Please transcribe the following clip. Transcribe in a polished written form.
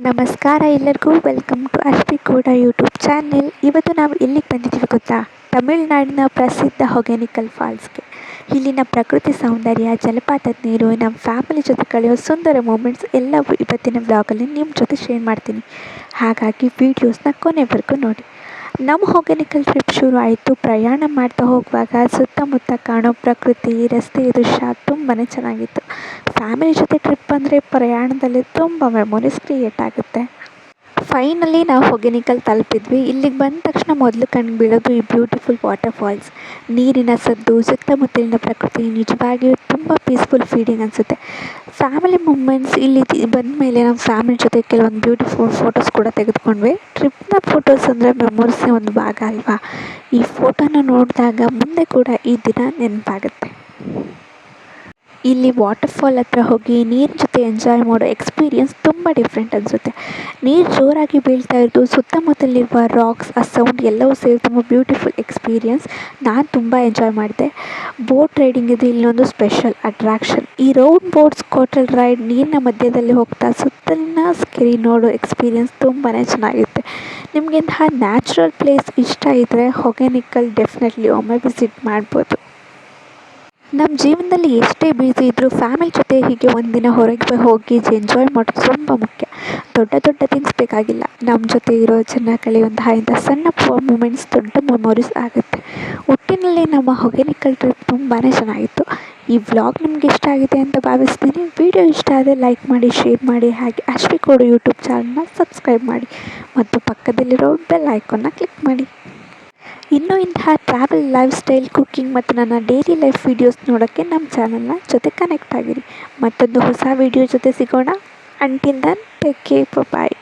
ನಮಸ್ಕಾರ ಎಲ್ಲರಿಗೂ welcome to ಅಶ್ವಿಕೂಡ YouTube channel. ಇವತ್ತು ನಾವು ಎಲ್ಲಿಗೆ ಬಂದಿದ್ದೀವಿ ಗೊತ್ತಾ? ತಮಿಳುನಾಡಿನ ಪ್ರಸಿದ್ಧ ಹೊಗೇನಕಲ್ ಫಾಲ್ಸ್ಗೆ. ಇಲ್ಲಿನ ಪ್ರಕೃತಿ ಸೌಂದರ್ಯ, ಜಲಪಾತದ ನೀರು, ನಮ್ಮ ಫ್ಯಾಮಿಲಿ ಜೊತೆ ಕಳೆಯೋ ಸುಂದರ ಮೂಮೆಂಟ್ಸ್ ಎಲ್ಲವೂ ಇವತ್ತಿನ ವ್ಲಾಗಲ್ಲಿ ನಿಮ್ಮ ಜೊತೆ ಶೇರ್ ಮಾಡ್ತೀನಿ. ಹಾಗಾಗಿ ವೀಡಿಯೋಸ್ನ ಕೊನೆವರೆಗೂ ನೋಡಿ. ನಮ್ಮ ಹೊಗೇನಕಲ್ ಟ್ರಿಪ್ ಶುರು ಆಯಿತು. ಪ್ರಯಾಣ ಮಾಡ್ತಾ ಹೋಗುವಾಗ ಸುತ್ತಮುತ್ತ ಕಾಣೋ ಪ್ರಕೃತಿ, ರಸ್ತೆಯ ದೃಶ್ಯ ತುಂಬಾ ಚೆನ್ನಾಗಿತ್ತು. ಫ್ಯಾಮಿಲಿ ಜೊತೆ ಟ್ರಿಪ್ ಅಂದರೆ ಪ್ರಯಾಣದಲ್ಲಿ ತುಂಬ ಮೆಮೊರೀಸ್ ಕ್ರಿಯೇಟ್ ಆಗುತ್ತೆ. ಫೈನಲಿ ನಾವು ಹೊಗೇನಕಲ್ ತಲುಪಿದ್ವಿ. ಇಲ್ಲಿಗೆ ಬಂದ ತಕ್ಷಣ ಮೊದಲು ಕಣ್ಣಿಗೆ ಬೀಳೋದು ಈ ಬ್ಯೂಟಿಫುಲ್ ವಾಟರ್ ಫಾಲ್ಸ್. ನೀರಿನ ಸದ್ದು, ಸುತ್ತಮುತ್ತಲಿನ ಪ್ರಕೃತಿ ನಿಜವಾಗಿಯೂ ತುಂಬ ಪೀಸ್ಫುಲ್ ಫೀಲಿಂಗ್ ಅನಿಸುತ್ತೆ. ಫ್ಯಾಮಿಲಿ ಮೂಮೆಂಟ್ಸ್ ಇಲ್ಲಿ ಬಂದ ಮೇಲೆ ನಮ್ಮ ಫ್ಯಾಮಿಲಿ ಜೊತೆ ಕೆಲವೊಂದು ಬ್ಯೂಟಿಫುಲ್ ಫೋಟೋಸ್ ಕೂಡ ತೆಗೆದುಕೊಂಡ್ವಿ. ಟ್ರಿಪ್ನ ಫೋಟೋಸ್ ಅಂದರೆ ಮೆಮೊರೀಸ್ನ ಒಂದು ಭಾಗ ಅಲ್ವಾ? ಈ ಫೋಟೋನ ನೋಡಿದಾಗ ಮುಂದೆ ಕೂಡ ಈ ದಿನ ನೆನಪಾಗುತ್ತೆ. ಇಲ್ಲಿ ವಾಟರ್ಫಾಲ್ ಹತ್ರ ಹೋಗಿ ನೀರಿನ ಜೊತೆ ಎಂಜಾಯ್ ಮಾಡೋ ಎಕ್ಸ್ಪೀರಿಯನ್ಸ್ ತುಂಬ ಡಿಫ್ರೆಂಟ್ ಅನಿಸುತ್ತೆ. ನೀರು ಜೋರಾಗಿ ಬೀಳ್ತಾ ಇರೋದು, ಸುತ್ತಮುತ್ತಲಿರುವ ರಾಕ್ಸ್, ಆ ಸೌಂಡ್ ಎಲ್ಲವೂ ಸೇರಿ ತುಂಬ ಬ್ಯೂಟಿಫುಲ್ ಎಕ್ಸ್ಪೀರಿಯನ್ಸ್. ನಾನು ತುಂಬ ಎಂಜಾಯ್ ಮಾಡಿದೆ. ಬೋಟ್ ರೈಡಿಂಗ್ ಇದು ಇಲ್ಲೊಂದು ಸ್ಪೆಷಲ್ ಅಟ್ರಾಕ್ಷನ್. ಈ ರೌಂಡ್ ಬೋಟ್ಸ್ ಕೋಟಲ್ ರೈಡ್ ನೀರಿನ ಮಧ್ಯದಲ್ಲಿ ಹೋಗ್ತಾ ಸುತ್ತಲಿನ ಸ್ಕೆರಿ ನೋಡೋ ಎಕ್ಸ್ಪೀರಿಯನ್ಸ್ ತುಂಬಾ ಚೆನ್ನಾಗಿರುತ್ತೆ. ನಿಮಗೆ ಇಂತಹ ನ್ಯಾಚುರಲ್ ಪ್ಲೇಸ್ ಇಷ್ಟ ಇದ್ದರೆ ಹೊಗೇನಕಲ್ ಡೆಫಿನೆಟ್ಲಿ ಒಮ್ಮೆ ವಿಸಿಟ್ ಮಾಡ್ಬೋದು. ನಮ್ಮ ಜೀವನದಲ್ಲಿ ಎಷ್ಟೇ ಬ್ಯುಸಿ ಇದ್ದರೂ ಫ್ಯಾಮಿಲಿ ಜೊತೆ ಹೀಗೆ ಒಂದಿನ ಹೊರಗೆ ಹೋಗಿ ಎಂಜಾಯ್ ಮಾಡೋದು ತುಂಬ ಮುಖ್ಯ. ದೊಡ್ಡ ದೊಡ್ಡ ಥಿಂಗ್ಸ್ ಬೇಕಾಗಿಲ್ಲ, ನಮ್ಮ ಜೊತೆ ಇರೋ ಜನ ಕಳೆಯುವಂತಹ ಇಂಥ ಸಣ್ಣ ಮೂಮೆಂಟ್ಸ್ ದೊಡ್ಡ ಮೆಮೊರೀಸ್ ಆಗುತ್ತೆ. ಒಟ್ಟಿನಲ್ಲಿ ನಮ್ಮ ಹೊಗೇನಕಲ್ ಟ್ರಿಪ್ ತುಂಬಾ ಚೆನ್ನಾಗಿತ್ತು. ಈ ವ್ಲಾಗ್ ನಿಮ್ಗೆ ಇಷ್ಟ ಆಗಿದೆ ಅಂತ ಭಾವಿಸ್ತೀನಿ. ವಿಡಿಯೋ ಇಷ್ಟ ಆದರೆ ಲೈಕ್ ಮಾಡಿ, ಶೇರ್ ಮಾಡಿ, ಹಾಗೆ ಅಶ್ವಿಕೂಡ ಯೂಟ್ಯೂಬ್ ಚಾನಲ್ನ ಸಬ್ಸ್ಕ್ರೈಬ್ ಮಾಡಿ ಮತ್ತು ಪಕ್ಕದಲ್ಲಿರೋ ಬೆಲ್ ಐಕಾನ್ನ ಕ್ಲಿಕ್ ಮಾಡಿ. ಇನ್ನೂ ಇಂತಹ ಟ್ರಾವೆಲ್, ಲೈಫ್ ಸ್ಟೈಲ್, ಕುಕ್ಕಿಂಗ್ ಮತ್ತು ನನ್ನ ಡೈಲಿ ಲೈಫ್ ವೀಡಿಯೋಸ್ ನೋಡೋಕ್ಕೆ ನಮ್ಮ ಚಾನಲ್ನ ಜೊತೆ ಕನೆಕ್ಟ್ ಆಗಿರಿ. ಮತ್ತೊಂದು ಹೊಸ ವೀಡಿಯೋ ಜೊತೆ ಸಿಗೋಣ. ಅಂಟಿಲ್ ದೆನ್ ಟೇಕ್ ಕೇರ್, ಬಾಯ್.